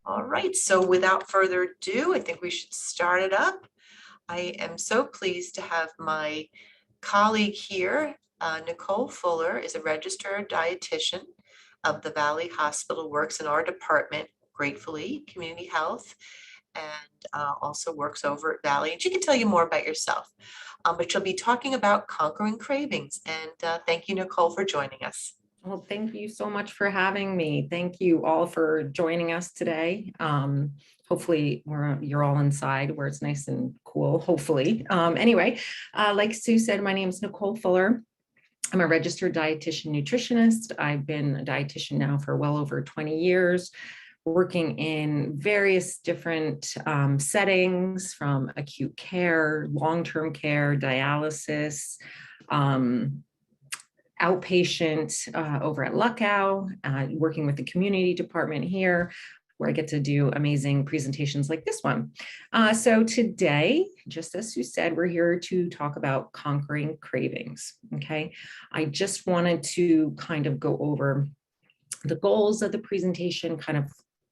All right, so without further ado, I think we should start it up. I am so pleased to have my colleague here. Nicole Fuller is a registered dietitian of the Valley Hospital, works in our department, gratefully, community health, and also works over at Valley. And she can tell you more about yourself. But she'll be talking about conquering cravings. And thank you, Nicole, for joining us. Well, thank you so much for having me. Thank you all for joining us today. Hopefully you're all inside where it's nice and cool, hopefully. Anyway, like Sue said, my name is Nicole Fuller. I'm a registered dietitian nutritionist. I've been a dietitian now for well over 20 years, working in various different settings, from acute care, long-term care, dialysis, outpatient over at Luckow, working with the community department here, where I get to do amazing presentations like this one. So today, just as Sue said, we're here to talk about conquering cravings, okay? I just wanted to kind of go over the goals of the presentation, kind of,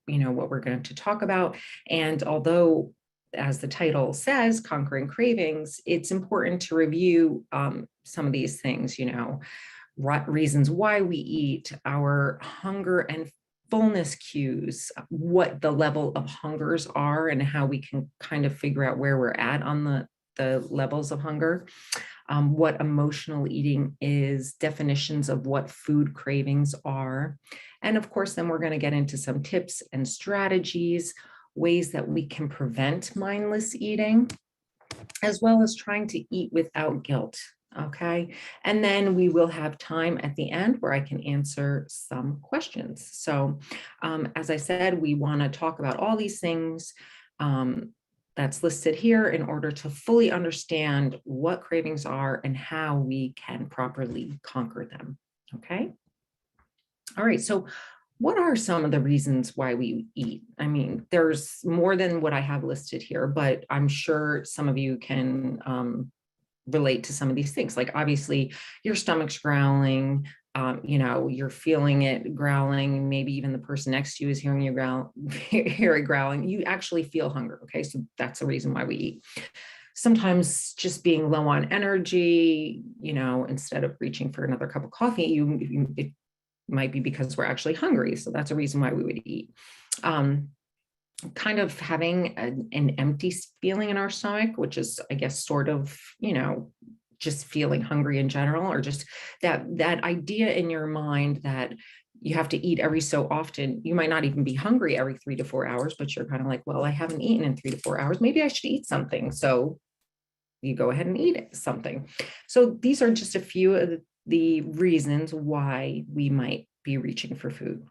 what we're going to talk about. And although, as the title says, conquering cravings, it's important to review some of these things, reasons why we eat, our hunger and fullness cues, what the level of hungers are, and how we can kind of figure out where we're at on the levels of hunger, what emotional eating is, definitions of what food cravings are. And of course, then we're going to get into some tips and strategies, ways that we can prevent mindless eating, as well as trying to eat without guilt. Okay. And then we will have time at the end where I can answer some questions. So, as I said, we want to talk about all these things that's listed here in order to fully understand what cravings are and how we can properly conquer them. Okay. All right. So, what are some of the reasons why we eat? I mean, there's more than what I have listed here, but I'm sure some of you can relate to some of these things. Like, obviously your stomach's growling, you're feeling it growling. Maybe even the person next to you is hearing you hear it growling. You actually feel hunger. Okay. So that's the reason why we eat. Sometimes just being low on energy, instead of reaching for another cup of coffee, it might be because we're actually hungry. So that's a reason why we would eat. Kind of having an empty feeling in our stomach, which is, I guess, sort of, just feeling hungry in general, or just that idea in your mind that you have to eat every so often. You might not even be hungry every 3 to 4 hours, but you're kind of like, well, I haven't eaten in 3 to 4 hours. Maybe I should eat something. So you go ahead and eat something. So these are just a few of the reasons why we might be reaching for food.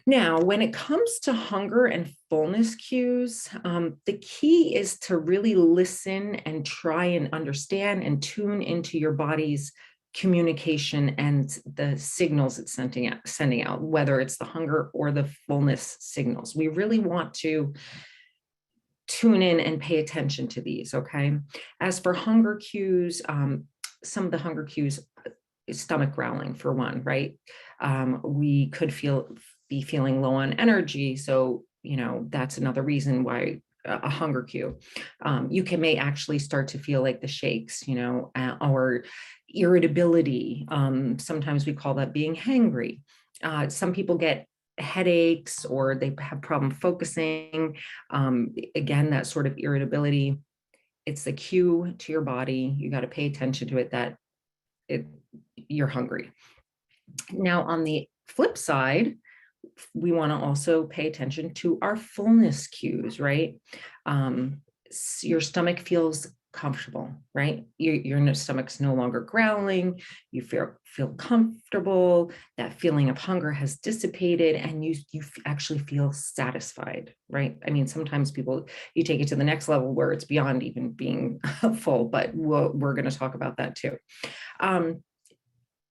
Now, when it comes to hunger and fullness cues, the key is to really listen and try and understand and tune into your body's communication and the signals it's sending out, whether it's the hunger or the fullness signals. We really want to tune in and pay attention to these, okay? As for hunger cues, some of the hunger cues, stomach growling for one, right? We could be feeling low on energy. So, that's another reason why a hunger cue. You may actually start to feel like the shakes, or irritability. Sometimes we call that being hangry. Some people get headaches, or they have problem focusing. Again, that sort of irritability. It's the cue to your body. You got to pay attention to it that you're hungry. Now, on the flip side, we want to also pay attention to our fullness cues, right? Your stomach feels comfortable, right? Your stomach's no longer growling. You feel comfortable. That feeling of hunger has dissipated, and you actually feel satisfied, right? I mean, sometimes you take it to the next level where it's beyond even being full, but we're going to talk about that too.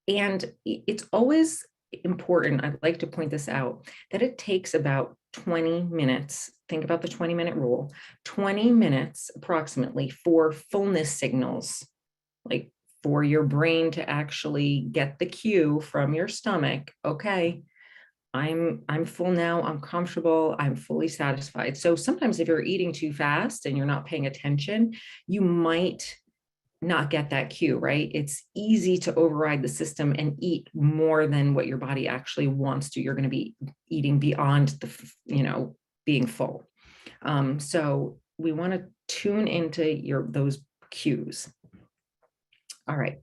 And it's always important, I'd like to point this out, that it takes about 20 minutes. Think about the 20-minute rule, 20 minutes approximately for fullness signals, like for your brain to actually get the cue from your stomach. Okay, I'm full now, I'm comfortable, I'm fully satisfied. So sometimes if you're eating too fast and you're not paying attention, you might not get that cue, right? It's easy to override the system and eat more than what your body actually wants to. You're going to be eating beyond being full. So we want to tune into those cues. All right.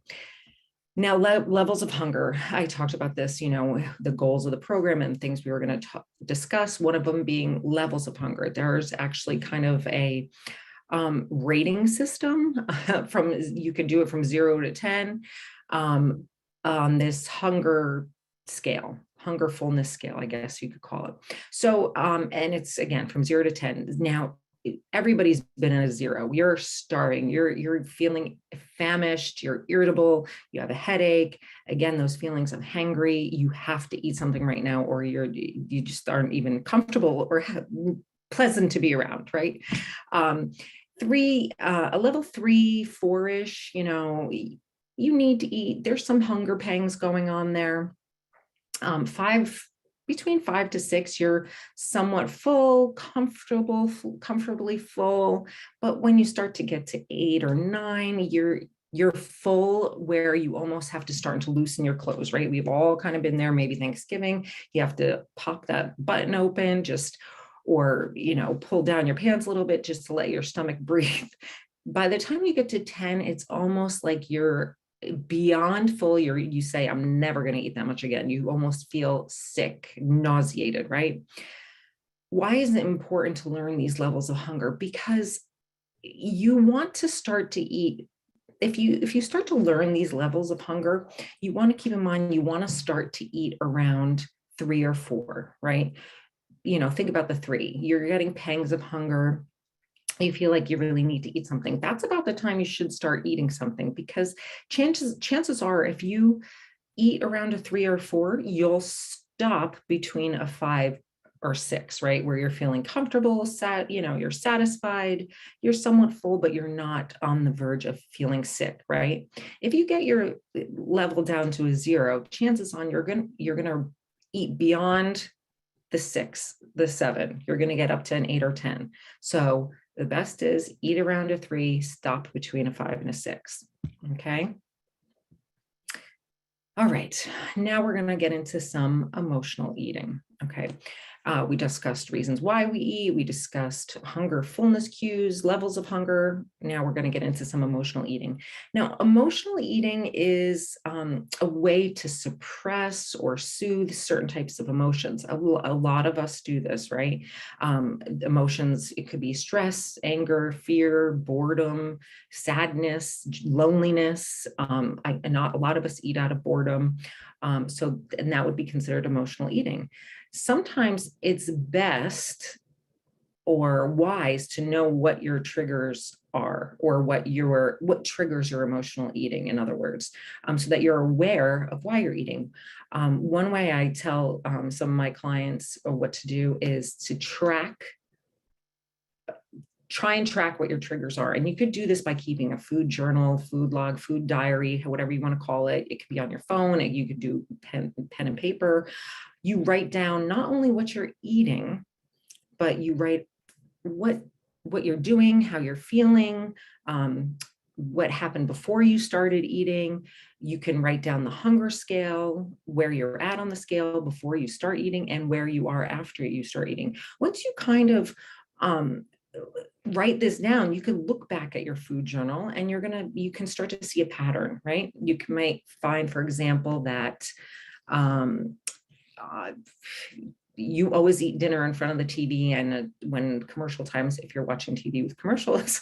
Now, levels of hunger. I talked about this, the goals of the program and things we were going to discuss. One of them being levels of hunger. There's actually kind of a rating system you can do it from 0 to 10 on this hunger fullness scale, I guess you could call it. So, and it's again from 0 to 10. Now, everybody's been at a 0. You're starving, you're feeling famished, you're irritable, you have a headache. Again, those feelings of hangry, you have to eat something right now, or you just aren't even comfortable or pleasant to be around, right? A level 3, 4-ish, you need to eat. There's some hunger pangs going on there. Between 5 to 6, you're somewhat full, comfortably full. But when you start to get to 8 or 9, you're full where you almost have to start to loosen your clothes, right? We've all kind of been there, maybe Thanksgiving, you have to pop that button open or pull down your pants a little bit just to let your stomach breathe. By the time you get to 10, it's almost like you're beyond full. You say, I'm never going to eat that much again. You almost feel sick, nauseated, right? Why is it important to learn these levels of hunger? Because you want to start to eat. If you start to learn these levels of hunger, you want to keep in mind, you want to start to eat around 3 or 4, right? Think about the 3. You're getting pangs of hunger. You feel like you really need to eat something. That's about the time you should start eating something, because chances are if you eat around a 3 or 4, you'll stop between a 5 or 6, right? Where you're feeling comfortable, you're satisfied, you're somewhat full, but you're not on the verge of feeling sick, right? If you get your level down to a 0, chances on you're gonna eat beyond the 6, the 7. You're going to get up to an 8 or 10. So the best is eat around a 3, stop between a 5 and a 6. Okay. All right. Now we're going to get into some emotional eating. Okay. We discussed reasons why we eat. We discussed hunger, fullness cues, levels of hunger. Now we're going to get into some emotional eating. Now, emotional eating is a way to suppress or soothe certain types of emotions. A lot of us do this, right? Emotions, it could be stress, anger, fear, boredom, sadness, loneliness. Not a lot of us eat out of boredom. And that would be considered emotional eating. Sometimes it's best or wise to know what your triggers are, or what triggers your emotional eating, in other words, so that you're aware of why you're eating. One way I tell some of my clients what to do is to try and track what your triggers are. And you could do this by keeping a food journal, food log, food diary, whatever you want to call it. It could be on your phone. You could do pen and paper. You write down not only what you're eating, but you write what you're doing, how you're feeling, what happened before you started eating. You can write down the hunger scale, where you're at on the scale before you start eating, and where you are after you start eating. Once you kind of write this down, you can look back at your food journal and you can start to see a pattern, right? Might find, for example, that you always eat dinner in front of the TV, and when commercial times, if you're watching TV with commercials,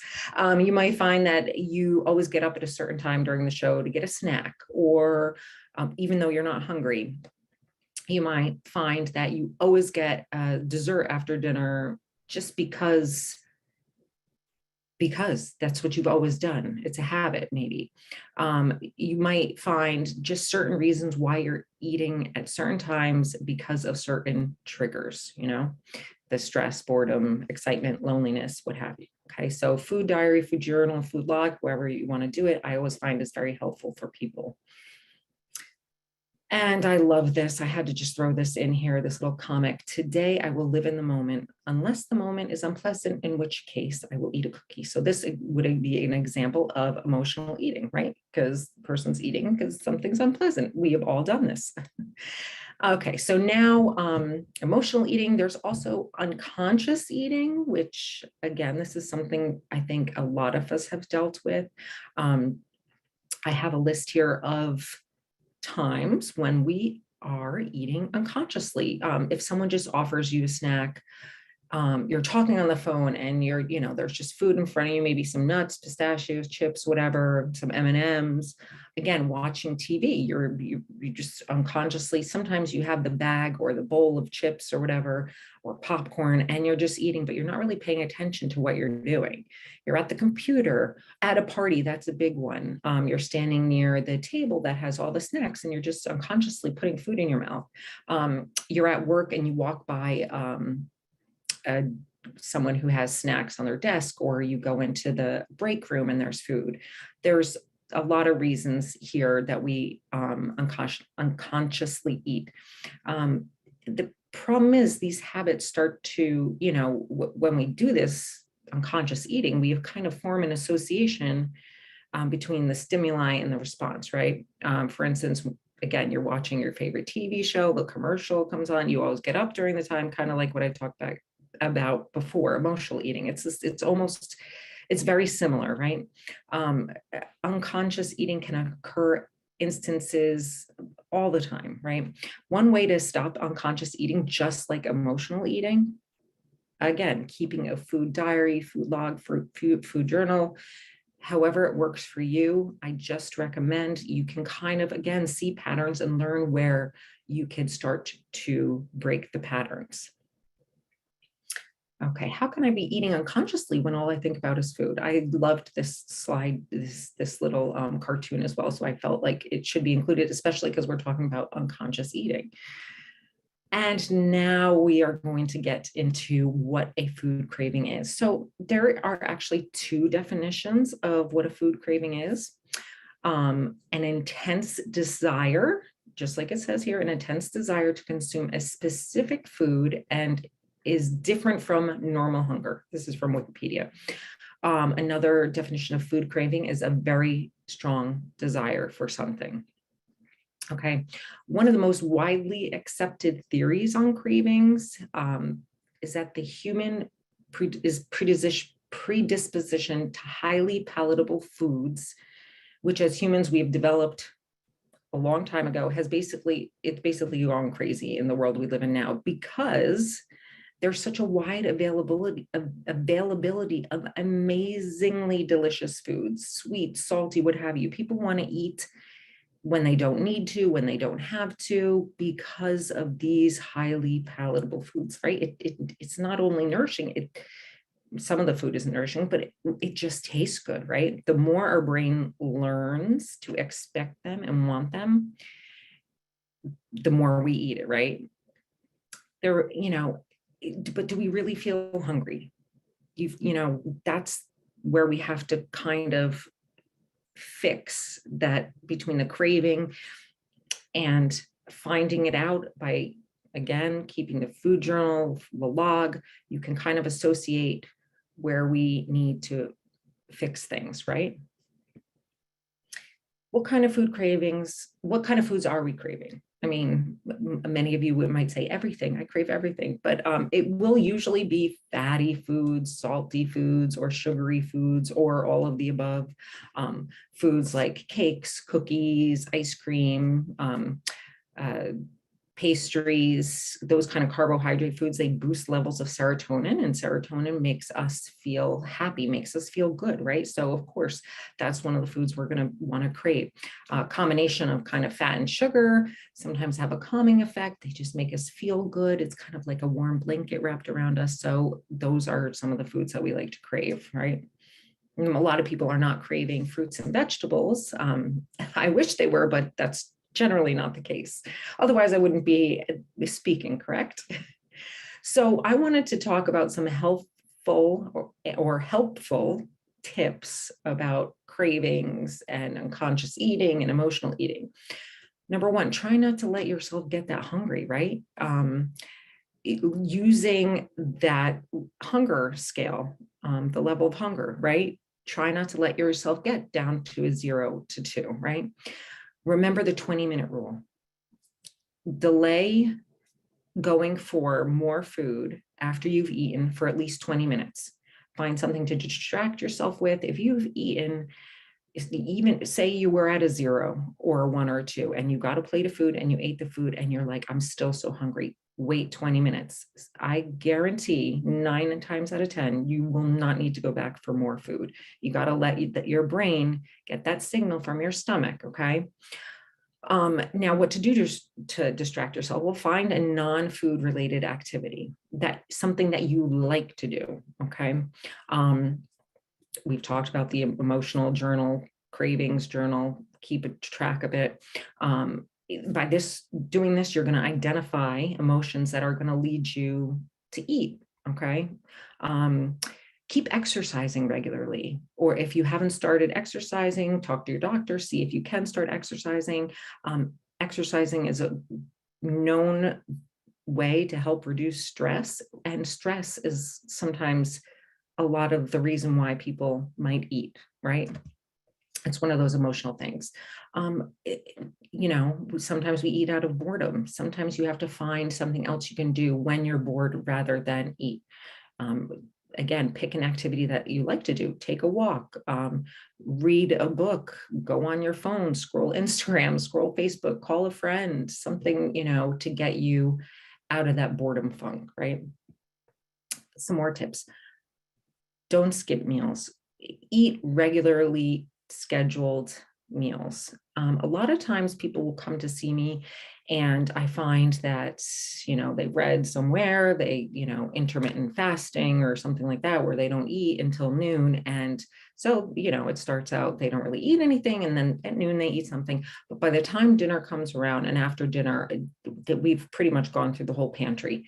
you might find that you always get up at a certain time during the show to get a snack, or even though you're not hungry, you might find that you always get a dessert after dinner just because that's what you've always done. It's a habit, maybe. You might find just certain reasons why you're eating at certain times because of certain triggers, the stress, boredom, excitement, loneliness, what have you. Okay, so food diary, food journal, food log, wherever you want to do it, I always find is very helpful for people. And I love this. I had to just throw this in here, this little comic. Today, I will live in the moment, unless the moment is unpleasant, in which case I will eat a cookie. So this would be an example of emotional eating, right? Because the person's eating because something's unpleasant. We have all done this. Okay, so now emotional eating, there's also unconscious eating, which again, this is something I think a lot of us have dealt with. I have a list here of times when we are eating unconsciously. If someone just offers you a snack, you're talking on the phone and there's just food in front of you, maybe some nuts, pistachios, chips, whatever, some M&Ms. Again, watching TV, you just unconsciously, sometimes you have the bag or the bowl of chips or whatever, or popcorn, and you're just eating, but you're not really paying attention to what you're doing. You're at the computer, at a party, that's a big one. You're standing near the table that has all the snacks and you're just unconsciously putting food in your mouth. You're at work and you walk by someone who has snacks on their desk, or you go into the break room and there's food. There's a lot of reasons here that we unconsciously eat. The problem is these habits start to, when we do this unconscious eating, we have kind of form an association between the stimuli and the response, right? For instance, again, you're watching your favorite TV show, the commercial comes on, you always get up during the time, kind of like what I talked about before, emotional eating. It's very similar, right? Unconscious eating can occur instances all the time, right? One way to stop unconscious eating, just like emotional eating, again, keeping a food diary, food log, food journal, however it works for you. I just recommend you can kind of, again, see patterns and learn where you can start to break the patterns. Okay, how can I be eating unconsciously when all I think about is food? I loved this slide, this little cartoon as well. So I felt like it should be included, especially because we're talking about unconscious eating. And now we are going to get into what a food craving is. So there are actually two definitions of what a food craving is. An intense desire, just like it says here, an intense desire to consume a specific food and is different from normal hunger. This is from Wikipedia. Another definition of food craving is a very strong desire for something. Okay, one of the most widely accepted theories on cravings is that the human predisposition to highly palatable foods, which as humans we've developed a long time ago, it's basically gone crazy in the world we live in now, because there's such a wide availability of amazingly delicious foods, sweet, salty, what have you. People want to eat when they don't need to, when they don't have to, because of these highly palatable foods, right? It's not only nourishing, some of the food isn't nourishing, but it just tastes good, right? The more our brain learns to expect them and want them, the more we eat it, right? But do we really feel hungry? That's where we have to kind of fix that, between the craving and finding it out by, again, keeping the food journal, the log. You can kind of associate where we need to fix things, right? What kind of foods are we craving? I mean, many of you might say everything. I crave everything, but it will usually be fatty foods, salty foods, or sugary foods, or all of the above. Foods like cakes, cookies, ice cream, pastries, those kind of carbohydrate foods, they boost levels of serotonin, and serotonin makes us feel happy, makes us feel good, right? So of course, that's one of the foods we're going to want to crave. Combination of kind of fat and sugar sometimes have a calming effect. They just make us feel good. It's kind of like a warm blanket wrapped around us. So those are some of the foods that we like to crave, right? A lot of people are not craving fruits and vegetables. I wish they were, but that's generally not the case. Otherwise, I wouldn't be speaking, correct? So I wanted to talk about some helpful tips about cravings and unconscious eating and emotional eating. Number one, try not to let yourself get that hungry, right? Using that hunger scale, the level of hunger, right? Try not to let yourself get down to a 0 to 2, right? Remember the 20-minute rule. Delay going for more food after you've eaten for at least 20 minutes. Find something to distract yourself with. If you've eaten, even say you were at a 0 or a 1 or a 2 and you got a plate of food and you ate the food and you're like, I'm still so hungry. Wait 20 minutes. I guarantee 9 times out of 10, you will not need to go back for more food. You got to let your brain get that signal from your stomach. Okay. Now what to do to distract yourself? Well, find a non-food related activity, that something that you like to do. Okay. We've talked about the emotional journal, cravings journal, keep a track of it. By doing this, you're going to identify emotions that are going to lead you to eat. Okay. Keep exercising regularly, or if you haven't started exercising, talk to your doctor, see if you can start exercising. Exercising is a known way to help reduce stress, and stress is sometimes a lot of the reason why people might eat, right? It's one of those emotional things. Sometimes we eat out of boredom. Sometimes you have to find something else you can do when you're bored rather than eat. Again, pick an activity that you like to do. Take a walk, read a book, go on your phone, scroll Instagram, scroll Facebook, call a friend, something, to get you out of that boredom funk, right? Some more tips. Don't skip meals. Eat regularly scheduled meals. A lot of times people will come to see me and I find that, they read somewhere, intermittent fasting or something like that, where they don't eat until noon. And so, it starts out, they don't really eat anything. And then at noon, they eat something. But by the time dinner comes around and after dinner, that we've pretty much gone through the whole pantry.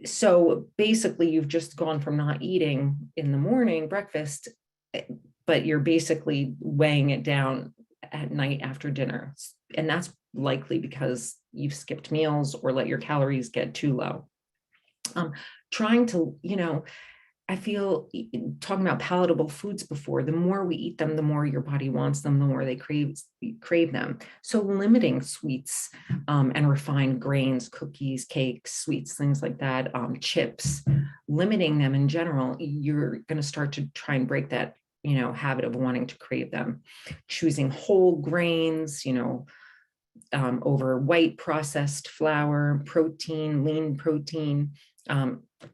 So basically, you've just gone from not eating in the morning breakfast, but you're basically weighing it down at night after dinner. And that's likely because you've skipped meals or let your calories get too low. Trying to, I feel, talking about palatable foods before, the more we eat them, the more your body wants them, the more they crave them. So limiting sweets and refined grains, cookies, cakes, sweets, things like that, chips, limiting them in general, you're going to start to try and break that, habit of wanting to crave them. Choosing whole grains, over white processed flour, protein, lean protein,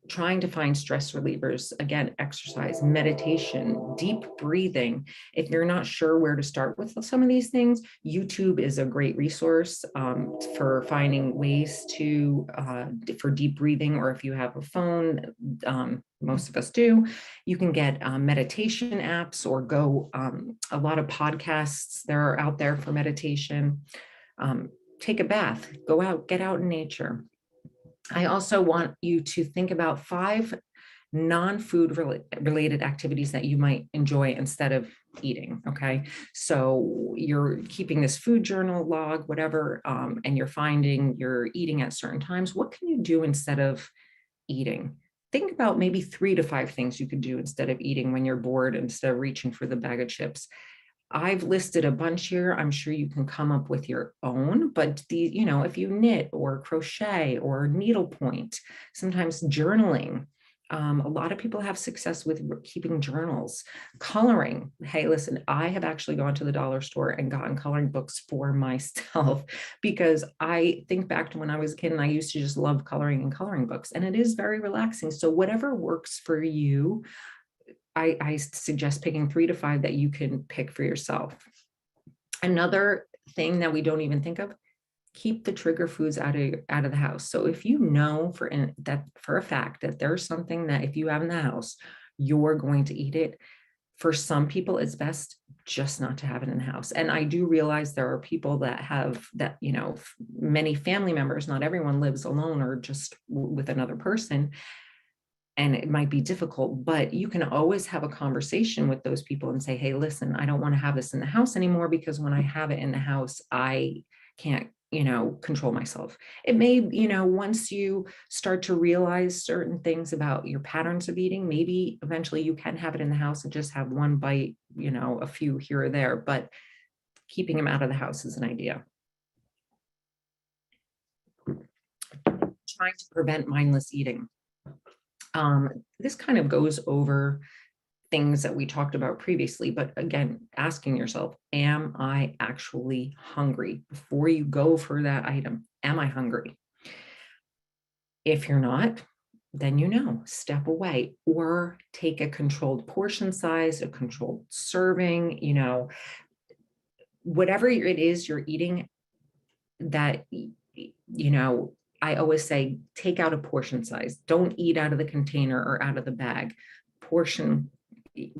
trying to find stress relievers, again, exercise, meditation, deep breathing. If you're not sure where to start with some of these things, YouTube is a great resource for finding ways for deep breathing, or if you have a phone, most of us do, you can get meditation apps or go, a lot of podcasts that are out there for meditation. Take a bath, go out, get out in nature. I also want you to think about 5 non-food related activities that you might enjoy instead of eating. Okay. So you're keeping this food journal log, whatever, and you're finding you're eating at certain times. What can you do instead of eating? Think about maybe 3 to 5 things you could do instead of eating when you're bored, instead of reaching for the bag of chips. I've listed a bunch here. I'm sure you can come up with your own, but if you knit or crochet or needlepoint, sometimes journaling. A lot of people have success with keeping journals. Coloring. Hey, listen, I have actually gone to the dollar store and gotten coloring books for myself because I think back to when I was a kid and I used to just love coloring and coloring books, and it is very relaxing. So whatever works for you, I suggest picking 3 to 5 that you can pick for yourself. Another thing that we don't even think of, keep the trigger foods out of the house. So if you know for a fact that there's something that if you have in the house, you're going to eat it. For some people, it's best just not to have it in the house. And I do realize there are people that have that, many family members, not everyone lives alone or just with another person. and it might be difficult, but you can always have a conversation with those people and say, hey, listen, I don't want to have this in the house anymore, because when I have it in the house, I can't, control myself. It may, once you start to realize certain things about your patterns of eating, maybe eventually you can have it in the house and just have one bite, a few here or there, but keeping them out of the house is an idea. Trying to prevent mindless eating. This kind of goes over things that we talked about previously, but again, asking yourself, am I actually hungry? Before you go for that item, am I hungry? If you're not, then step away or take a controlled portion size, a controlled serving, whatever it is you're eating that, I always say, take out a portion size. Don't eat out of the container or out of the bag. Portion,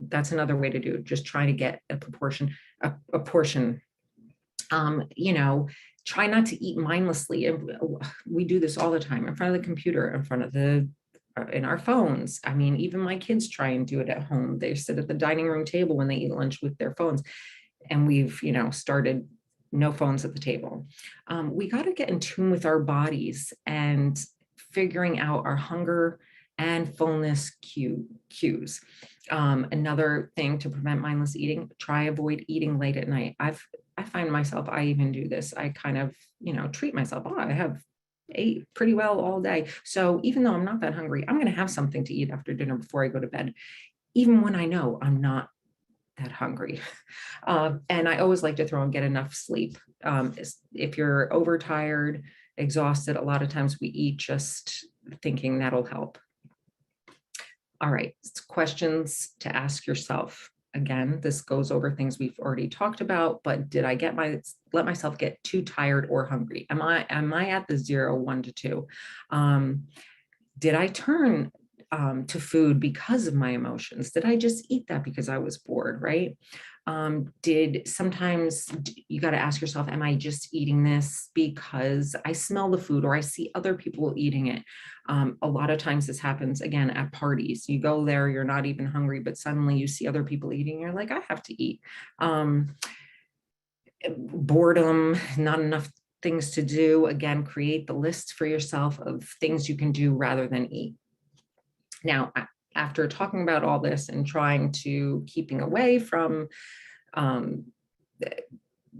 that's another way to do it. Just try to get a portion. Try not to eat mindlessly. We do this all the time in front of the computer, in our phones. I mean, even my kids try and do it at home. They sit at the dining room table when they eat lunch with their phones. And we've, started no phones at the table. We got to get in tune with our bodies and figuring out our hunger and fullness cues. Another thing to prevent mindless eating, try avoid eating late at night. I find myself, I even do this. I kind of, treat myself. Oh, I have ate pretty well all day. So even though I'm not that hungry, I'm going to have something to eat after dinner before I go to bed, even when I know I'm not that hungry. And I always like to throw and get enough sleep. If you're overtired, exhausted, a lot of times we eat just thinking that'll help. All right, questions to ask yourself. Again, this goes over things we've already talked about, but did I let myself get too tired or hungry? Am I at the 0, 1 to 2? Did I turn to food because of my emotions? Did I just eat that because I was bored, right? Sometimes you got to ask yourself, am I just eating this because I smell the food or I see other people eating it? A lot of times this happens, again, at parties. You go there, you're not even hungry, but suddenly you see other people eating, you're like, I have to eat. Boredom, not enough things to do. Again, create the list for yourself of things you can do rather than eat. Now, after talking about all this and trying to keeping away from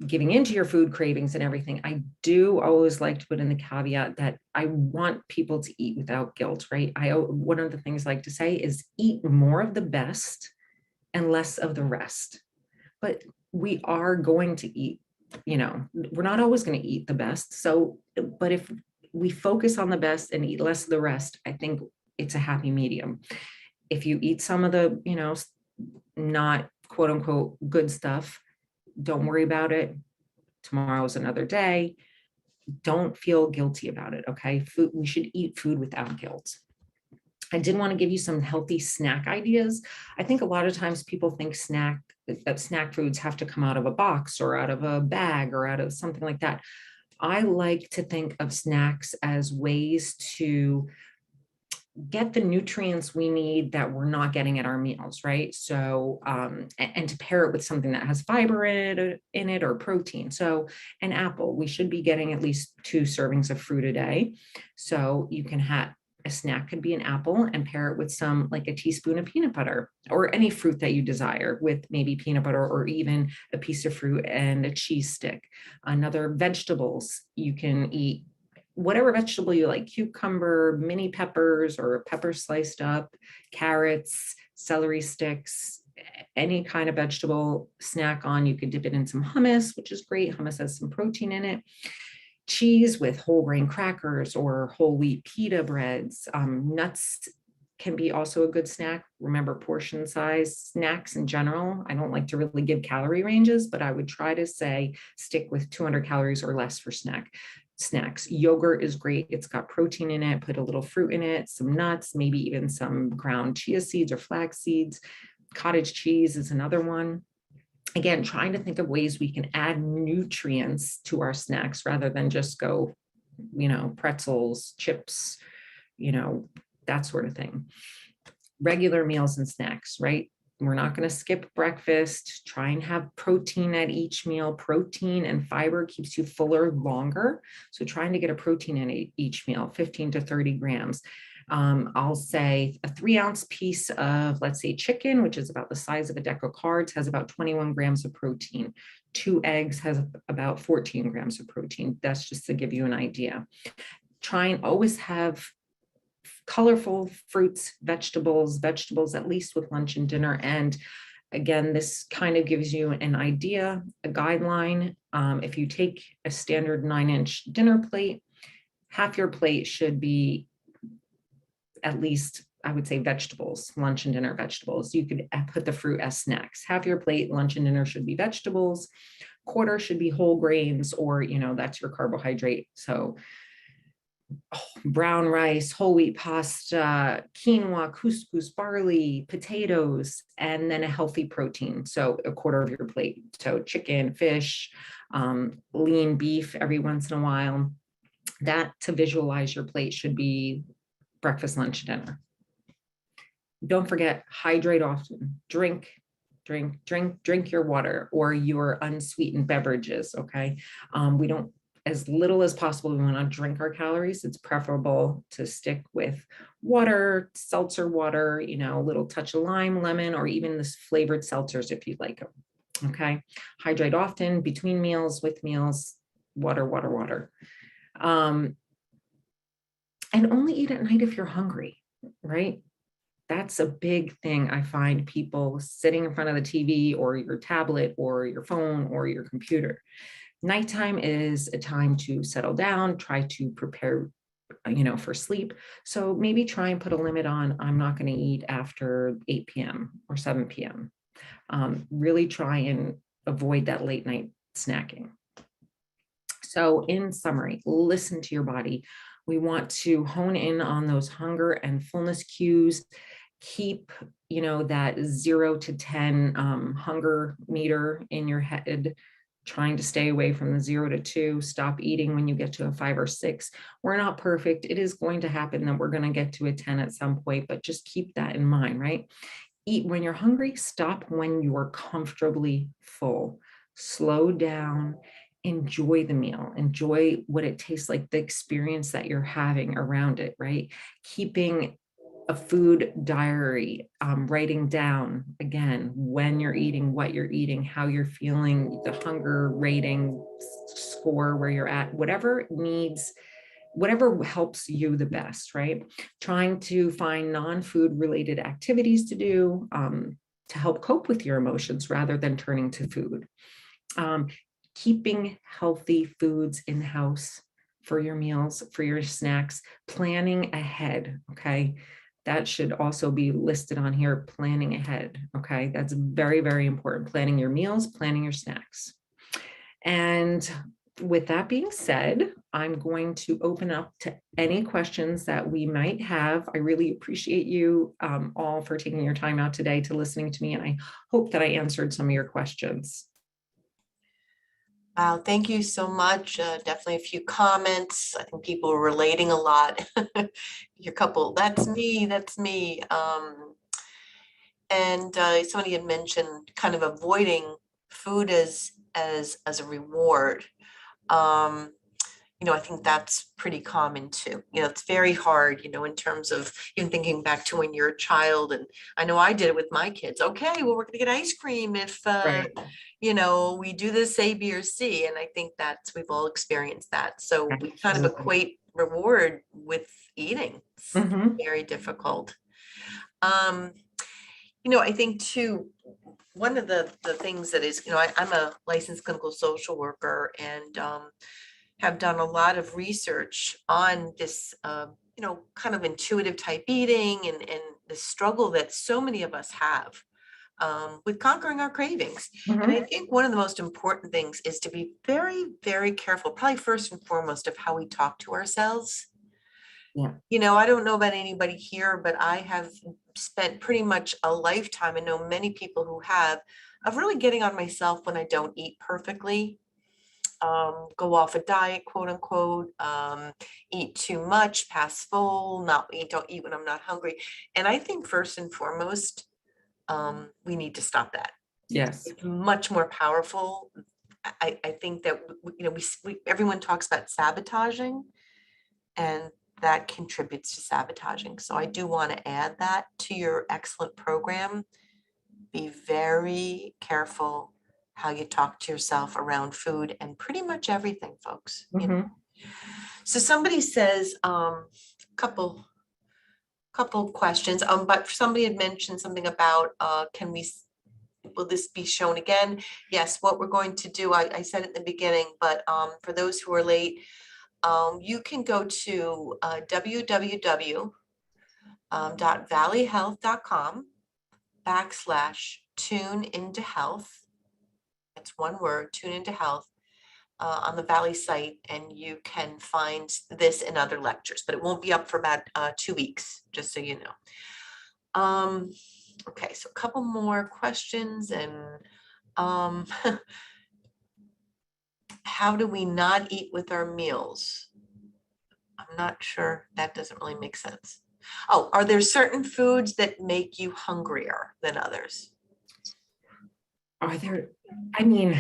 giving into your food cravings and everything, I do always like to put in the caveat that I want people to eat without guilt, right? One of the things I like to say is eat more of the best and less of the rest. But we are going to eat, we're not always going to eat the best. So, but if we focus on the best and eat less of the rest, I think it's a happy medium. If you eat some of the, not quote unquote good stuff, don't worry about it. Tomorrow's another day. Don't feel guilty about it. Okay. We should eat food without guilt. I did want to give you some healthy snack ideas. I think a lot of times people think that snack foods have to come out of a box or out of a bag or out of something like that. I like to think of snacks as ways to get the nutrients we need that we're not getting at our meals, right? So, and to pair it with something that has fiber in it or protein. So an apple, we should be getting at least 2 servings of fruit a day. So you can have a snack could be an apple and pair it with some, like a teaspoon of peanut butter or any fruit that you desire, with maybe peanut butter or even a piece of fruit and a cheese stick. Another, vegetables, you can eat whatever vegetable you like, cucumber, mini peppers or peppers sliced up, carrots, celery sticks, any kind of vegetable snack on. You could dip it in some hummus, which is great. Hummus has some protein in it. Cheese with whole grain crackers or whole wheat pita breads. Nuts can be also a good snack. Remember, portion size snacks in general. I don't like to really give calorie ranges, but I would try to say stick with 200 calories or less for snacks. Yogurt is great. It's got protein in it. Put a little fruit in it, some nuts, maybe even some ground chia seeds or flax seeds. Cottage cheese is another one. Again, trying to think of ways we can add nutrients to our snacks rather than just go, pretzels, chips, that sort of thing. regular meals and snacks, right? We're not going to skip breakfast. Try and have protein at each meal. Protein and fiber keeps you fuller longer. So trying to get a protein in each meal, 15 to 30 grams. I'll say a 3-ounce piece of, let's say, chicken, which is about the size of a deck of cards, has about 21 grams of protein. 2 eggs has about 14 grams of protein. That's just to give you an idea. Try and always have colorful fruits, vegetables at least with lunch and dinner. And again, this kind of gives you an idea, a guideline. If you take a standard 9-inch dinner plate, half your plate should be at least, I would say, vegetables, lunch and dinner vegetables. You could put the fruit as snacks. Half your plate, lunch and dinner, should be vegetables. Quarter should be whole grains, or, that's your carbohydrate. So brown rice, whole wheat pasta, quinoa, couscous, barley, potatoes, and then a healthy protein. So a quarter of your plate. So chicken, fish, lean beef every once in a while. That, to visualize your plate, should be breakfast, lunch, dinner. Don't forget, hydrate often. Drink your water or your unsweetened beverages. Okay. We don't, as little as possible, we want to drink our calories. It's preferable to stick with water, seltzer water, a little touch of lime, lemon, or even this flavored seltzers if you like them. Okay. Hydrate often, between meals, with meals, water. And only eat at night if you're hungry, right? That's a big thing. I find people sitting in front of the TV or your tablet or your phone or your computer. Nighttime is a time to settle down, try to prepare, for sleep. So maybe try and put a limit on, I'm not going to eat after 8 p.m. or 7 p.m. Really try and avoid that late night snacking. So in summary, listen to your body. We want to hone in on those hunger and fullness cues. Keep, that 0 to 10 hunger meter in your head, trying to stay away from the 0 to 2. Stop eating when you get to a 5 or 6. We're not perfect. It is going to happen that we're going to get to a 10 at some point, but just keep that in mind, right? Eat when you're hungry. Stop when you're comfortably full. Slow down. Enjoy the meal, enjoy what it tastes like, the experience that you're having around it, right? Keeping a food diary, writing down, again, when you're eating, what you're eating, how you're feeling, the hunger rating score, where you're at, whatever helps you the best, right? Trying to find non-food related activities to do to help cope with your emotions rather than turning to food. Keeping healthy foods in house for your meals, for your snacks, planning ahead. Okay. That should also be listed on here, planning ahead. Okay. That's very, very important. Planning your meals, planning your snacks. And with that being said, I'm going to open up to any questions that we might have. I really appreciate you all for taking your time out today to listening to me. And I hope that I answered some of your questions. Wow, thank you so much. Definitely a few comments. I think people are relating a lot. Your couple, that's me, that's me. And somebody had mentioned kind of avoiding food as a reward. I think that's pretty common too. It's very hard, in terms of even thinking back to when you're a child. And I know I did it with my kids. Okay, well, we're going to get ice cream if, Right. we do this A, B, or C. And I think we've all experienced that. So we kind of Absolutely. equate reward with eating. It's Mhm. very difficult. I think too, one of the things that is, I'm a licensed clinical social worker and have done a lot of research on this, kind of intuitive type eating and the struggle that so many of us have with conquering our cravings. And I Mhm. think one of the most important things is to be very, very careful, probably first and foremost, of how we talk to ourselves. Yeah. I don't know about anybody here, but I have spent pretty much a lifetime, I know many people who have, of really getting on myself when I don't eat perfectly. go off a diet, quote unquote, eat too much, pass full, don't eat when I'm not hungry. And I think first and foremost, we need to stop that. Yes. It's much more powerful. I think that, everyone talks about sabotaging, and that contributes to sabotaging. So I do want to add that to your excellent program. Be very careful how you talk to yourself around food and pretty much everything, folks. So somebody says, couple questions, but somebody had mentioned something about, will this be shown again? Yes, what we're going to do, I said it in the beginning, but for those who are late, you can go to www.valleyhealth.com/tune into health. It's one word, tune into health, on the Valley site, and you can find this and other lectures, but it won't be up for about 2 weeks, just so you know. Okay, so a couple more questions, and how do we not eat with our meals? I'm not sure, that doesn't really make sense. Oh, are there certain foods that make you hungrier than others? Are there, I mean,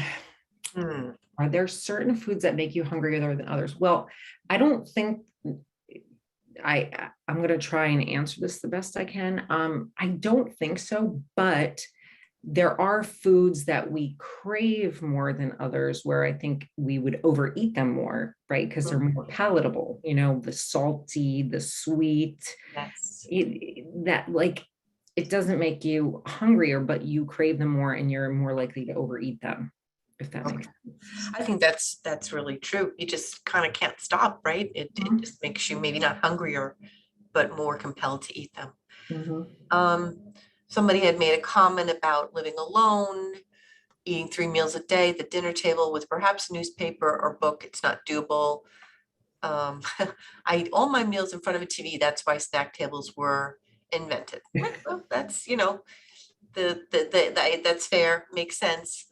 Hmm. are there certain foods that make you hungrier than others? Well, I don't think I'm going to try and answer this the best I can. I don't think so, but there are foods that we crave more than others where I think we would overeat them more, right? Because they're more palatable, the salty, the sweet, Yes. it doesn't make you hungrier, but you crave them more and you're more likely to overeat them, if that makes sense. I think that's really true. You just kind of can't stop, right? It just makes you maybe not hungrier, but more compelled to eat them. Somebody had made a comment about living alone, eating 3 meals a day, the dinner table with perhaps newspaper or book. It's not doable. I eat all my meals in front of a TV. That's why snack tables were invented. Well, that's, that's fair, makes sense.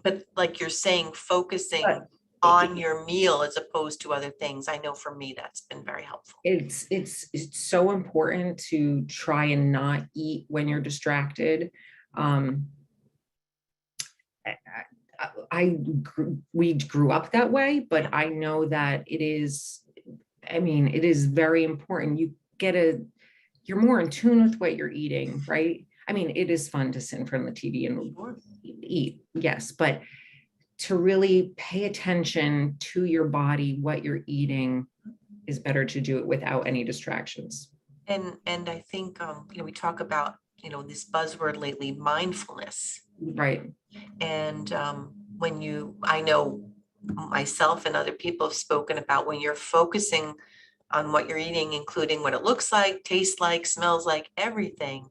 But like you're saying, focusing But on your meal as opposed to other things, I know for me, that's been very helpful. it's so important to try and not eat when you're distracted. We grew up that way, but I know that it is very important. You're more in tune with what you're eating, right? I mean, it is fun to sit in front of the TV and eat, yes, but to really pay attention to your body, what you're eating, is better to do it without any distractions. And I think, we talk about, this buzzword lately, mindfulness. Right. And I know myself and other people have spoken about when you're focusing on what you're eating, including what it looks like, tastes like, smells like, everything,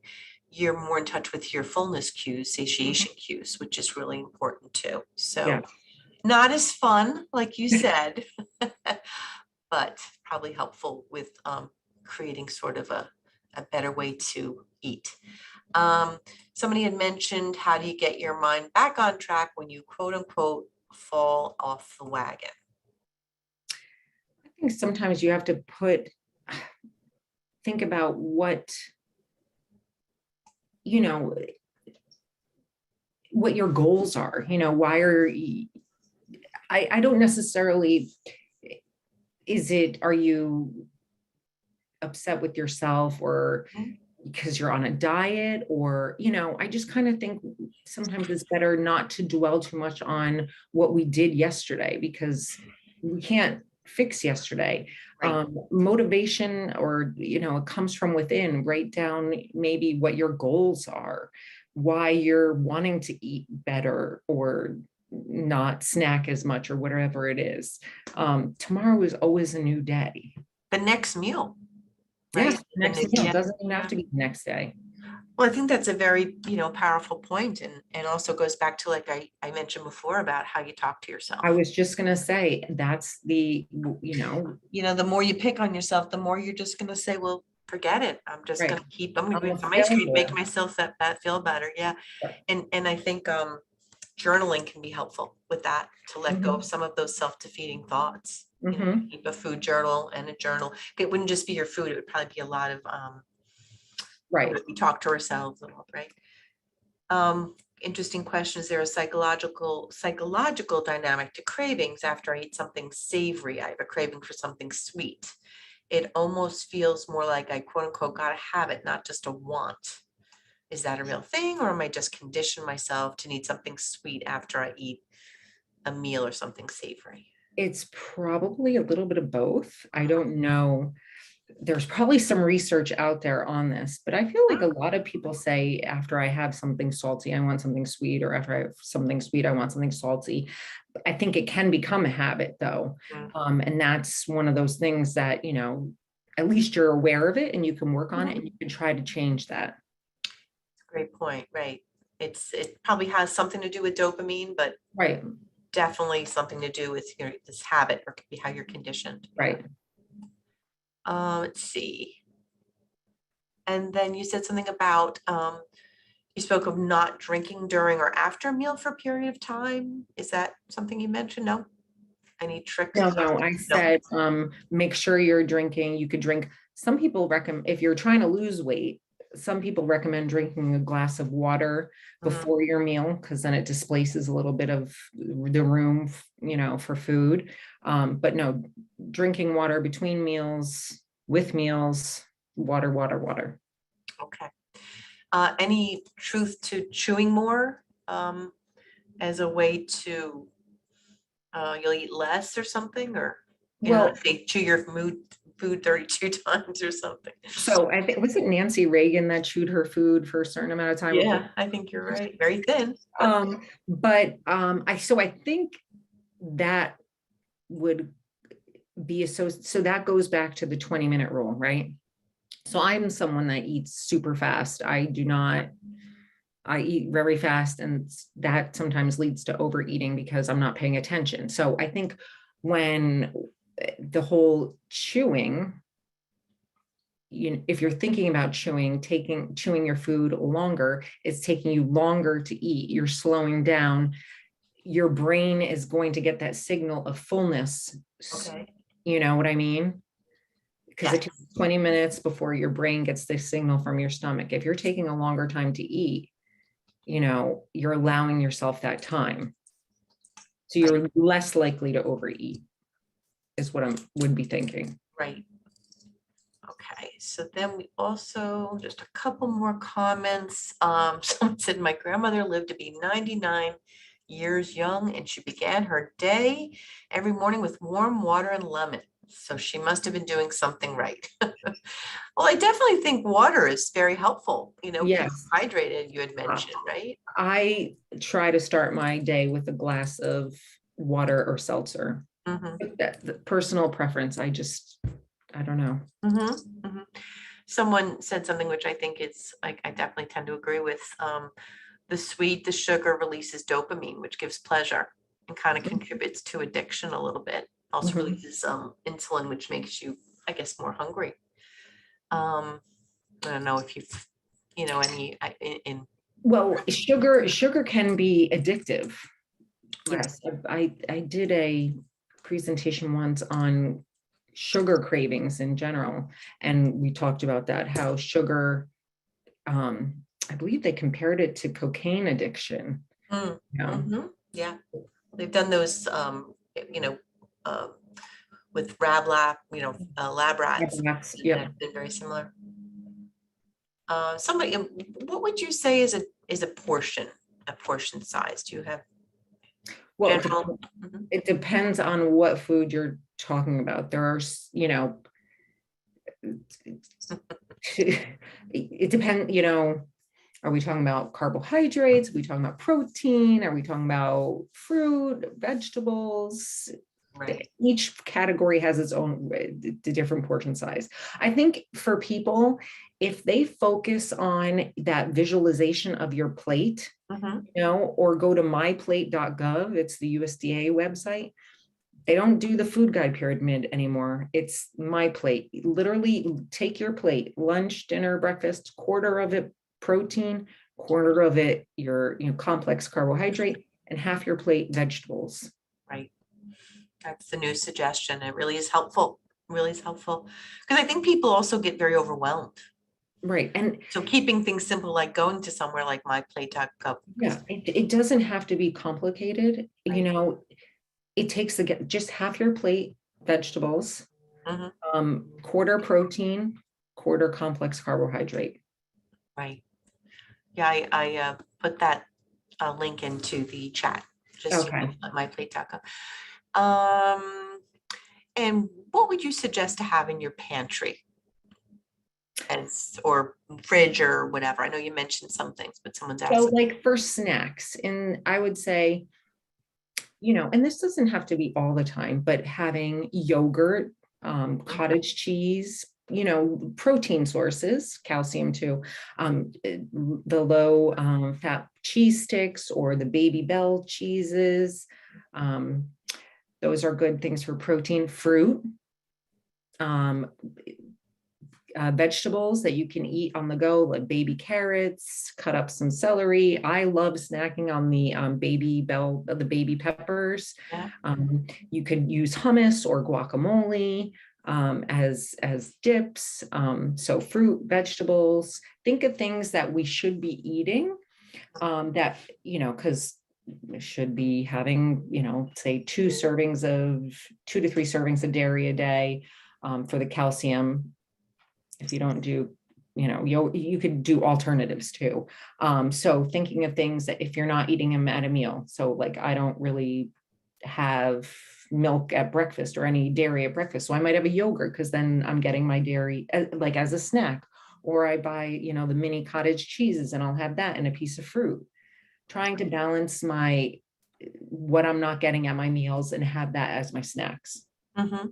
you're more in touch with your fullness cues, satiation cues, which is really important too. So not as fun, like you said, but probably helpful with creating sort of a better way to eat. Somebody had mentioned, how do you get your mind back on track when you quote unquote fall off the wagon? I think sometimes you have to think about what your goals are. Why I don't necessarily, are you upset with yourself or because you're on a diet, or I just kind of think sometimes it's better not to dwell too much on what we did yesterday, because we can't fix yesterday. Right. Motivation, or it comes from within. Write down maybe what your goals are, why you're wanting to eat better or not snack as much, or whatever it is. Tomorrow is always a new day. The next meal. Right? Yes, next meal doesn't even have to be the next day. Well, I think that's a very, powerful point, and also goes back to, like I mentioned before, about how you talk to yourself. I was just going to say, that's the, the more you pick on yourself, the more you're just going to say, well, forget it. I'm just going to I'm be a on my street, failure. make myself feel better. Yeah. Right. And I think, journaling can be helpful with that, to let go of some of those self-defeating thoughts. You know, Mhm. keep a food journal and a journal. It wouldn't just be your food, it would probably be a lot of Right. we talk to ourselves and all, right? Interesting question. Is there a psychological dynamic to cravings? After I eat something savory, I have a craving for something sweet. It almost feels more like I quote unquote gotta have it, not just a want. Is that a real thing, or am I just conditioned myself to need something sweet after I eat a meal or something savory? It's probably a little bit of both. I don't know. There's probably some research out there on this, but I feel like a lot of people say after I have something salty, I want something sweet, or after I have something sweet, I want something salty. I think it can become a habit though. Mhm. And that's one of those things that, at least you're aware of it and you can work on it and you can try to change that. Great point, right. It probably has something to do with dopamine, but Right, definitely something to do with this habit, or could be how you're conditioned. right. Let's see. And then you said something about, you spoke of not drinking during or after a meal for a period of time. Is that something you mentioned? No? Any tricks? No, I No. said, make sure you're drinking. You could drink. Some people recommend, if you're trying to lose weight, some people recommend drinking a glass of water Mhm. before your meal, because then it displaces a little bit of the room, for food. But no, drinking water between meals, with meals, water, water, water. Okay. Any truth to chewing more, as a way to, you'll eat less or something, or, Well, say chew your food 32 times or something. so I think, was it Nancy Reagan that chewed her food for a certain amount of time before? Yeah, I think you're right. Very thin. But I think that would be so that goes back to the 20-minute rule, right? So I'm someone that eats super fast. I eat very fast, and that sometimes leads to overeating because I'm not paying attention. So I think when the whole chewing, if you're thinking about chewing your food longer, it's taking you longer to eat. You're slowing down. Your brain is going to get that signal of fullness. Okay. You know what I mean? Because it Yes. takes 20 minutes before your brain gets the signal from your stomach. If you're taking a longer time to eat, you're allowing yourself that time. So Right. you're less likely to overeat, is what I would be thinking. Right. Okay, so then we also, just a couple more comments. Someone said, my grandmother lived to be 99 years young, and she began her day every morning with warm water and lemon. So she must have been doing something right. Well, I definitely think water is very helpful, keep Yes. hydrated, you had mentioned, right? I try to start my day with a glass of water or seltzer. Mhm, That the personal preference. I don't know. mhm, mhm. Someone said something which I think is, like, I definitely tend to agree with. The sugar releases dopamine, which gives pleasure and kind of contributes to addiction a little bit. Also Mhm. releases insulin, which makes you, I guess, more hungry. Um, I don't know if you've, any in Well, sugar can be addictive. right. Yes, I did a presentation once on sugar cravings in general, and we talked about that, how sugar, I believe they compared it to cocaine addiction. Mm, You know, yeah, they've done those, you know, uh, with lab rats, and Yep. that's been very similar. Somebody, what would you say is a portion size? Do you have Well, general? Mhm. it depends on what food you're talking about. There are, it depends, are we talking about carbohydrates? Are we talking about protein? Are we talking about fruit, vegetables? Right. Each category has its own the different portion size. I think for people, if they focus on that visualization of your plate, Mhm. or go to myplate.gov, it's the USDA website. They don't do the food guide pyramid anymore. It's my plate. Literally take your plate, lunch, dinner, breakfast, quarter of it protein, quarter of it your complex carbohydrate, and half your plate vegetables. Right. That's the new suggestion. It really is helpful. Really is helpful. Because I think people also get very overwhelmed. Right. And So keeping things simple, like going to somewhere like My Plate Cup. yeah, it doesn't have to be complicated. You Right. know, it takes just half your plate vegetables, Mhm. quarter protein, quarter complex carbohydrate. Right. Yeah, I put that link into the chat, just Okay. My Plate Cup. And what would you suggest to have in your pantry as or fridge or whatever? I know you mentioned some things, but someone's So asking. like for snacks, and I would say, and this doesn't have to be all the time, but having yogurt, cottage cheese, protein sources, calcium too, the low fat cheese sticks or the Baby Bell cheeses. Those are good things for protein. Fruit, um, vegetables that you can eat on the go, like baby carrots, cut up some celery. I love snacking on the the baby peppers. Yeah. You could use hummus or guacamole as dips. So fruit, vegetables, think of things that we should be eating that, because we should be having, say 2 to 3 servings of dairy a day for the calcium. If you don't do, you could do alternatives too. So thinking of things that if you're not eating them at a meal, so like I don't really have milk at breakfast or any dairy at breakfast, so I might have a yogurt because then I'm getting my dairy like as a snack, or I buy, the mini cottage cheeses and I'll have that and a piece of fruit. Trying to balance what I'm not getting at my meals and have that as my snacks. Mm-hmm.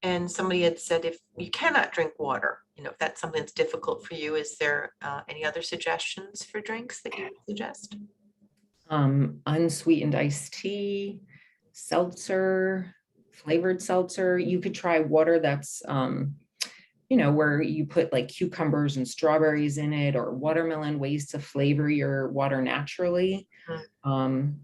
And somebody had said if you cannot drink water, if that's something that's difficult for you, is there any other suggestions for drinks that you would suggest? Unsweetened iced tea, seltzer, flavored seltzer. You could try water that's, where you put like cucumbers and strawberries in it, or watermelon, ways to flavor your water naturally. Mm.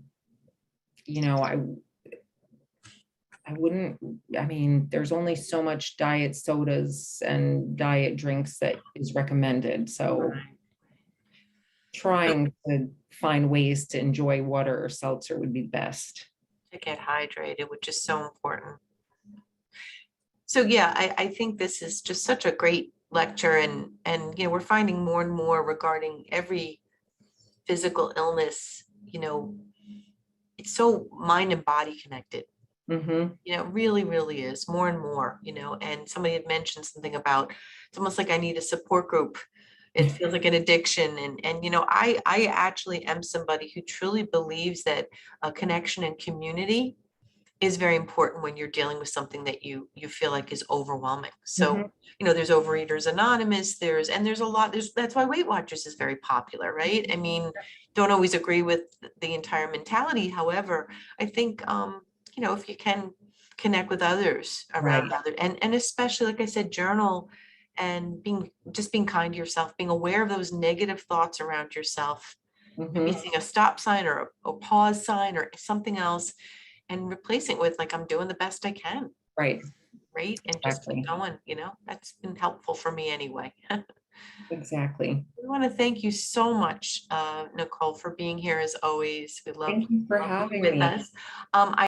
I wouldn't, I mean, there's only so much diet sodas and diet drinks that is recommended. So trying to find ways to enjoy water or seltzer would be best. To get hydrated, which is so important. So yeah, I think this is just such a great lecture, and we're finding more and more regarding every physical illness, it's so mind and body connected. Mm-hmm. Really, really is more and more, and somebody had mentioned something about it's almost like I need a support group. It feels like an addiction. And I actually am somebody who truly believes that a connection and community is very important when you're dealing with something that you feel like is overwhelming. Mm-hmm. So, there's Overeaters Anonymous, there's a lot, that's why Weight Watchers is very popular, right? I mean, don't always agree with the entire mentality. However, I think, if you can connect with others Right. around other, and especially, like I said, journal and being kind to yourself, being aware of those negative thoughts around yourself, maybe Mm-hmm. seeing a stop sign or a pause sign or something else, and replacing it with like, I'm doing the best I can, Right. right? And just keep Exactly. going, that's been helpful for me anyway. I Exactly. want to thank you so much, Nicole, for being here as always. We love Thank you for you having with me. us. I